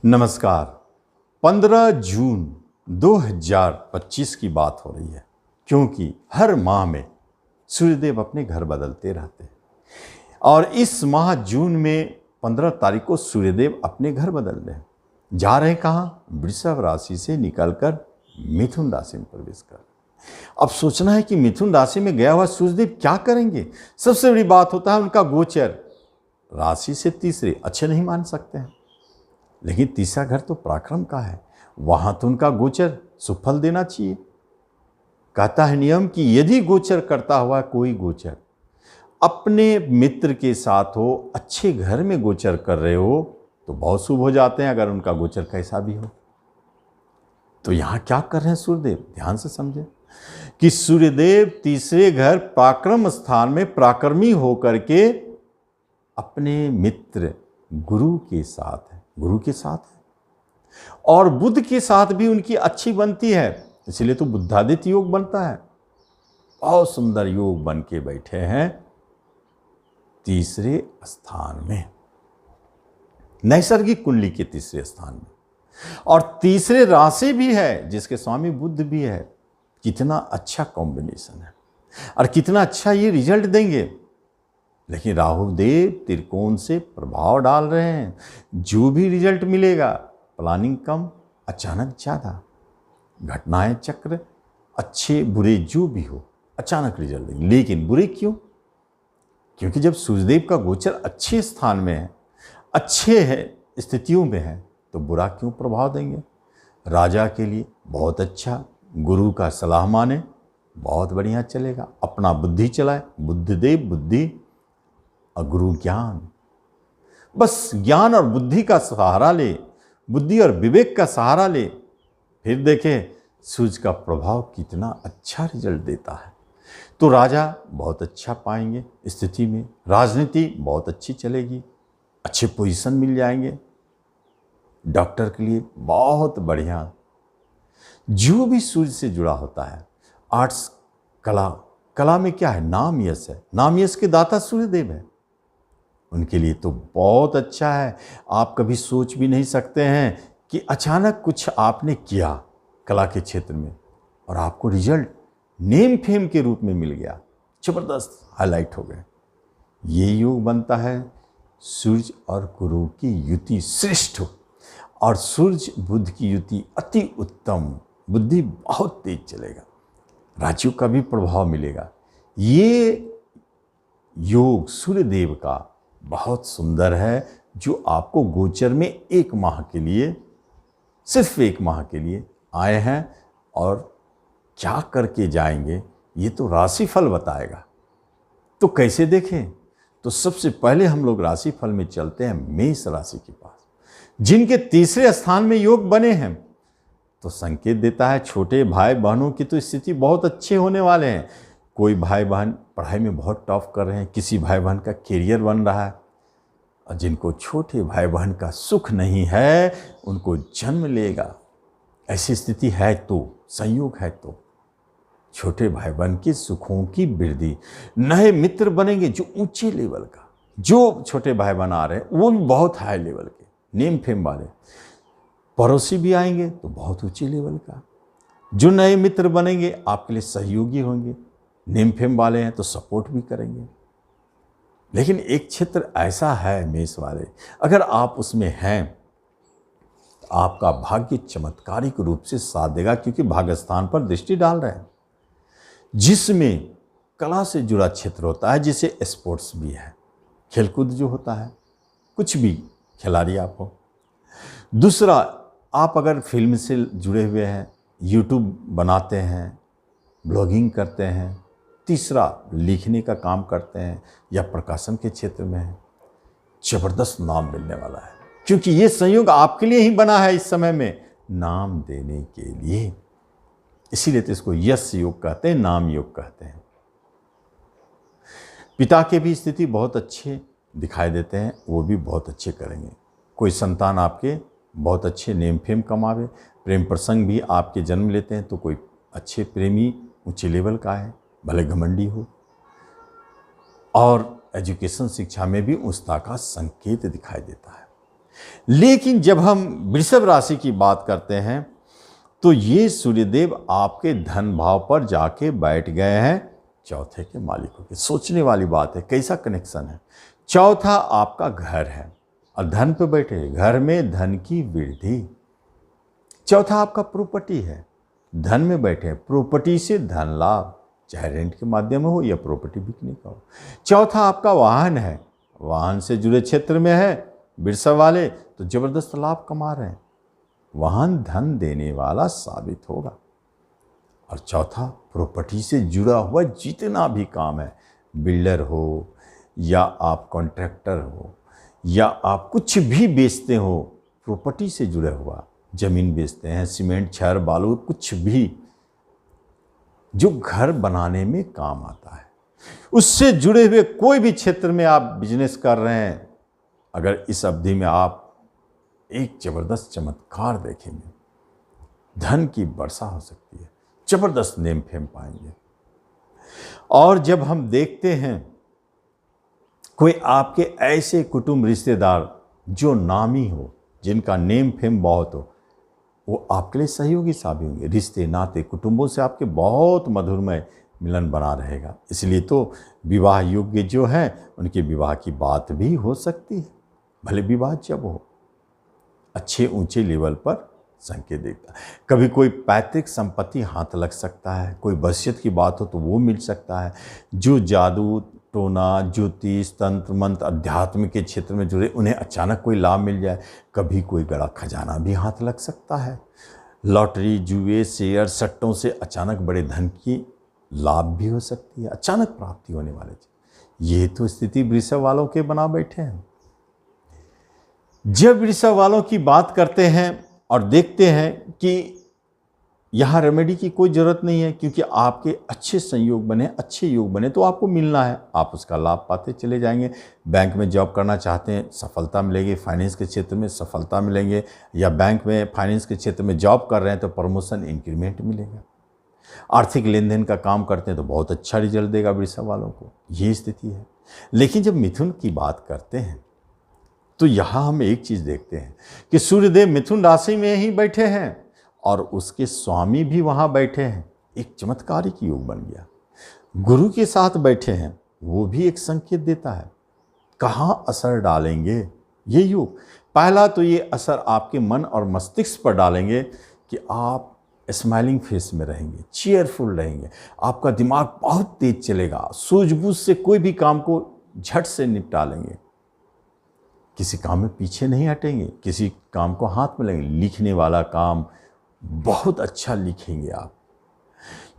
नमस्कार। 15 जून 2025 की बात हो रही है, क्योंकि हर माह में सूर्यदेव अपने घर बदलते रहते हैं और इस माह जून में 15 तारीख को सूर्यदेव अपने घर बदल रहे हैं। जा रहे कहाँ? वृषभ राशि से निकलकर मिथुन राशि में प्रवेश कर। अब सोचना है कि मिथुन राशि में गया हुआ सूर्यदेव क्या करेंगे। सबसे बड़ी बात होता है उनका गोचर। राशि से तीसरे अच्छे नहीं मान सकते हैं, लेकिन तीसरा घर तो पराक्रम का है, वहां तो उनका गोचर सुफल देना चाहिए। कहता है नियम कि यदि गोचर करता हुआ कोई गोचर अपने मित्र के साथ हो, अच्छे घर में गोचर कर रहे हो तो बहुत शुभ हो जाते हैं, अगर उनका गोचर कैसा भी हो। तो यहां क्या कर रहे हैं सूर्यदेव, ध्यान से समझे कि सूर्यदेव तीसरे घर पराक्रम स्थान में पराक्रमी होकर के अपने मित्र गुरु के साथ है, गुरु के साथ है और बुध के साथ भी उनकी अच्छी बनती है, इसलिए तो बुद्धादित्य योग बनता है। बहुत सुंदर योग बन के बैठे हैं तीसरे स्थान में, नैसर्गिक कुंडली के तीसरे स्थान में, और तीसरे राशि भी है जिसके स्वामी बुध भी है। कितना अच्छा कॉम्बिनेशन है और कितना अच्छा ये रिजल्ट देंगे। लेकिन राहु देव त्रिकोण से प्रभाव डाल रहे हैं, जो भी रिजल्ट मिलेगा प्लानिंग कम, अचानक ज़्यादा। घटनाएं चक्र अच्छे बुरे जो भी हो अचानक रिजल्ट देंगे। लेकिन बुरे क्यों? क्योंकि जब सूर्यदेव का गोचर अच्छे स्थान में है, अच्छे है स्थितियों में है, तो बुरा क्यों प्रभाव देंगे। राजा के लिए बहुत अच्छा, गुरु का सलाह माने बहुत बढ़िया चलेगा। अपना बुद्धि चलाए, बुद्धिदेव बुद्धि और गुरु ज्ञान, बस ज्ञान और बुद्धि का सहारा ले, बुद्धि और विवेक का सहारा ले, फिर देखें सूर्य का प्रभाव कितना अच्छा रिजल्ट देता है। तो राजा बहुत अच्छा पाएंगे स्थिति में, राजनीति बहुत अच्छी चलेगी, अच्छे पोजीशन मिल जाएंगे। डॉक्टर के लिए बहुत बढ़िया, जो भी सूर्य से जुड़ा होता है, आर्ट्स, कला, कला में क्या है, नाम यश है, नाम यश के दाता सूर्यदेव है, उनके लिए तो बहुत अच्छा है। आप कभी सोच भी नहीं सकते हैं कि अचानक कुछ आपने किया कला के क्षेत्र में और आपको रिजल्ट नेम फेम के रूप में मिल गया, जबरदस्त हाईलाइट हो गए। ये योग बनता है सूर्य और गुरु की युति श्रेष्ठ हो, और सूर्य बुध की युति अति उत्तम, बुद्धि बहुत तेज चलेगा, राशियों का भी प्रभाव मिलेगा। ये योग सूर्यदेव का बहुत सुंदर है, जो आपको गोचर में एक माह के लिए, सिर्फ एक माह के लिए आए हैं, और क्या करके जाएंगे ये तो राशिफल बताएगा। तो कैसे देखें? तो सबसे पहले हम लोग राशिफल में चलते हैं मेष राशि के पास, जिनके तीसरे स्थान में योग बने हैं। तो संकेत देता है छोटे भाई बहनों की तो स्थिति बहुत अच्छे होने वाले हैं। कोई भाई बहन पढ़ाई में बहुत टॉप कर रहे हैं, किसी भाई बहन का करियर बन रहा है, और जिनको छोटे भाई बहन का सुख नहीं है उनको जन्म लेगा। ऐसी स्थिति है तो, संयोग है तो छोटे भाई बहन के सुखों की वृद्धि, नए मित्र बनेंगे जो ऊंचे लेवल का, जो छोटे भाई बहन आ रहे हैं वो भी बहुत हाई लेवल के, नेम फेम वाले। पड़ोसी भी आएंगे तो बहुत ऊंचे लेवल का। जो नए मित्र बनेंगे आपके लिए सहयोगी होंगे, नेम फेम वाले हैं तो सपोर्ट भी करेंगे। लेकिन एक क्षेत्र ऐसा है मेष वाले, अगर आप उसमें हैं तो आपका भाग्य चमत्कारिक रूप से साथ देगा, क्योंकि भाग्यस्थान पर दृष्टि डाल रहे हैं, जिसमें कला से जुड़ा क्षेत्र होता है, जिसे स्पोर्ट्स भी है, खेलकूद जो होता है, कुछ भी खिलाड़ी आप हो। दूसरा, आप अगर फिल्म से जुड़े हुए हैं, यूट्यूब बनाते हैं, ब्लॉगिंग करते हैं। तीसरा, लिखने का काम करते हैं या प्रकाशन के क्षेत्र में हैं, जबरदस्त नाम मिलने वाला है, क्योंकि ये संयोग आपके लिए ही बना है इस समय में, नाम देने के लिए। इसीलिए तो इसको यश योग कहते हैं, नाम योग कहते हैं। पिता के भी स्थिति बहुत अच्छे दिखाई देते हैं, वो भी बहुत अच्छे करेंगे। कोई संतान आपके बहुत अच्छे नेम फेम कमावे, प्रेम प्रसंग भी आपके जन्म लेते हैं तो कोई अच्छे प्रेमी ऊंचे लेवल का है, भले घमंडी हो। और एजुकेशन शिक्षा में भी उच्चता का संकेत दिखाई देता है। लेकिन जब हम वृषभ राशि की बात करते हैं तो ये सूर्यदेव आपके धन भाव पर जाके बैठ गए हैं चौथे के मालिकों के। सोचने वाली बात है, कैसा कनेक्शन है। चौथा आपका घर है और धन पे बैठे, घर में धन की वृद्धि। चौथा आपका प्रॉपर्टी है, धन में बैठे, प्रॉपर्टी से धन लाभ, चाहे रेंट के माध्यम में हो या प्रॉपर्टी बिकने का हो। चौथा आपका वाहन है, वाहन से जुड़े क्षेत्र में है वृषभ वाले तो जबरदस्त लाभ कमा रहे हैं, वाहन धन देने वाला साबित होगा। और चौथा प्रॉपर्टी से जुड़ा हुआ जितना भी काम है, बिल्डर हो या आप कॉन्ट्रैक्टर हो या आप कुछ भी बेचते हो, प्रॉपर्टी से जुड़ा हुआ, जमीन बेचते हैं, सीमेंट छड़ बालू, कुछ भी जो घर बनाने में काम आता है, उससे जुड़े हुए कोई भी क्षेत्र में आप बिजनेस कर रहे हैं, अगर इस अवधि में आप एक जबरदस्त चमत्कार देखेंगे, धन की वर्षा हो सकती है, जबरदस्त नेम फेम पाएंगे। और जब हम देखते हैं कोई आपके ऐसे कुटुंब रिश्तेदार जो नामी हो, जिनका नेम फेम बहुत हो, वो आपके लिए सहयोगी साबित होंगे। रिश्ते नाते कुटुंबों से आपके बहुत मधुरमय मिलन बना रहेगा। इसलिए तो विवाह योग्य जो हैं उनके विवाह की बात भी हो सकती है, भले विवाह जब हो। अच्छे ऊंचे लेवल पर संकेत देता है। कभी कोई पैतृक संपत्ति हाथ लग सकता है, कोई वसीयत की बात हो तो वो मिल सकता है। जो जादू टोना ज्योतिष तंत्र मंत्र अध्यात्म के क्षेत्र में जुड़े, उन्हें अचानक कोई लाभ मिल जाए। कभी कोई बड़ा खजाना भी हाथ लग सकता है। लॉटरी जुए शेयर सट्टों से अचानक बड़े धन की लाभ भी हो सकती है, अचानक प्राप्ति होने वाले। ये तो स्थिति वृषभ वालों के बना बैठे हैं। जब वृषभ वालों की बात करते हैं और देखते हैं कि यहाँ रेमेडी की कोई ज़रूरत नहीं है, क्योंकि आपके अच्छे संयोग बने, अच्छे योग बने तो आपको मिलना है, आप उसका लाभ पाते चले जाएंगे। बैंक में जॉब करना चाहते हैं, सफलता मिलेगी, फाइनेंस के क्षेत्र में सफलता मिलेंगे, या बैंक में फाइनेंस के क्षेत्र में जॉब कर रहे हैं तो प्रमोशन इंक्रीमेंट मिलेगा। आर्थिक लेन देन का काम करते हैं तो बहुत अच्छा रिजल्ट देगा वृषभ वालों को, ये स्थिति है। लेकिन जब मिथुन की बात करते हैं तो यहाँ हम एक चीज़ देखते हैं कि सूर्यदेव मिथुन राशि में ही बैठे हैं और उसके स्वामी भी वहाँ बैठे हैं। एक चमत्कारिक योग बन गया। गुरु के साथ बैठे हैं, वो भी एक संकेत देता है कहाँ असर डालेंगे ये योग। पहला तो ये असर आपके मन और मस्तिष्क पर डालेंगे कि आप स्माइलिंग फेस में रहेंगे, चीयरफुल रहेंगे, आपका दिमाग बहुत तेज चलेगा, सूझबूझ से कोई भी काम को झट से निपटा लेंगे, किसी काम में पीछे नहीं हटेंगे, किसी काम को हाथ में लेंगे। लिखने वाला काम बहुत अच्छा लिखेंगे आप।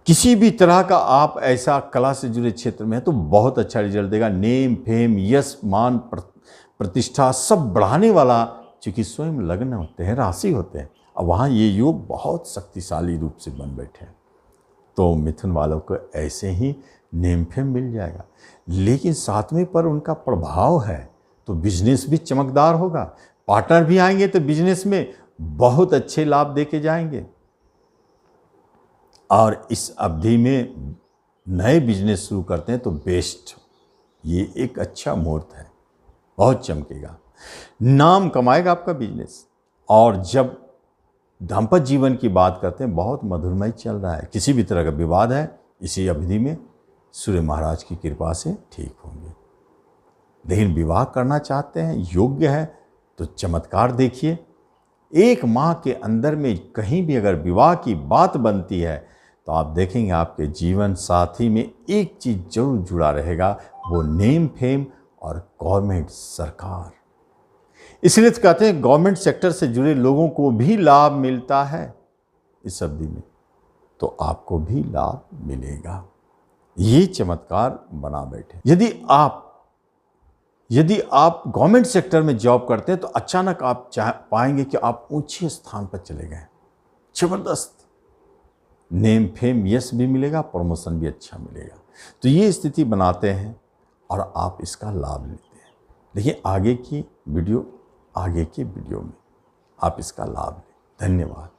किसी भी तरह का आप ऐसा कला से जुड़े क्षेत्र में है तो बहुत अच्छा रिजल्ट देगा। नेम फेम यश मान प्रतिष्ठा सब बढ़ाने वाला, चूँकि स्वयं लग्न होते हैं, राशि होते हैं, और वहाँ ये योग बहुत शक्तिशाली रूप से बन बैठे हैं। तो मिथुन वालों को ऐसे ही नेम फेम मिल जाएगा। लेकिन सातवें पर उनका प्रभाव है तो बिजनेस भी चमकदार होगा। पार्टनर भी आएंगे तो बिजनेस में बहुत अच्छे लाभ देके जाएंगे। और इस अवधि में नए बिजनेस शुरू करते हैं तो बेस्ट, ये एक अच्छा मुहूर्त है, बहुत चमकेगा, नाम कमाएगा आपका बिजनेस। और जब दाम्पत्य जीवन की बात करते हैं, बहुत मधुरमय चल रहा है। किसी भी तरह का विवाद है इसी अवधि में सूर्य महाराज की कृपा से ठीक होंगे। लेकिन विवाह करना चाहते हैं, योग्य है तो चमत्कार देखिए। एक माह के अंदर में कहीं भी अगर विवाह की बात बनती है तो आप देखेंगे आपके जीवन साथी में एक चीज़ जरूर जुड़ा रहेगा, वो नेम फेम और गवर्नमेंट सरकार। इसलिए तो कहते हैं गवर्नमेंट सेक्टर से जुड़े लोगों को भी लाभ मिलता है इस अवधि में, तो आपको भी लाभ मिलेगा। ये चमत्कार बना बैठे। यदि आप गवर्नमेंट सेक्टर में जॉब करते हैं तो अचानक आप पाएंगे कि आप ऊंचे स्थान पर चले गए, जबरदस्त नेम फेम यश भी मिलेगा, प्रमोशन भी अच्छा मिलेगा। तो ये स्थिति बनाते हैं और आप इसका लाभ लेते हैं। देखिए आगे के वीडियो में आप इसका लाभ लें। धन्यवाद।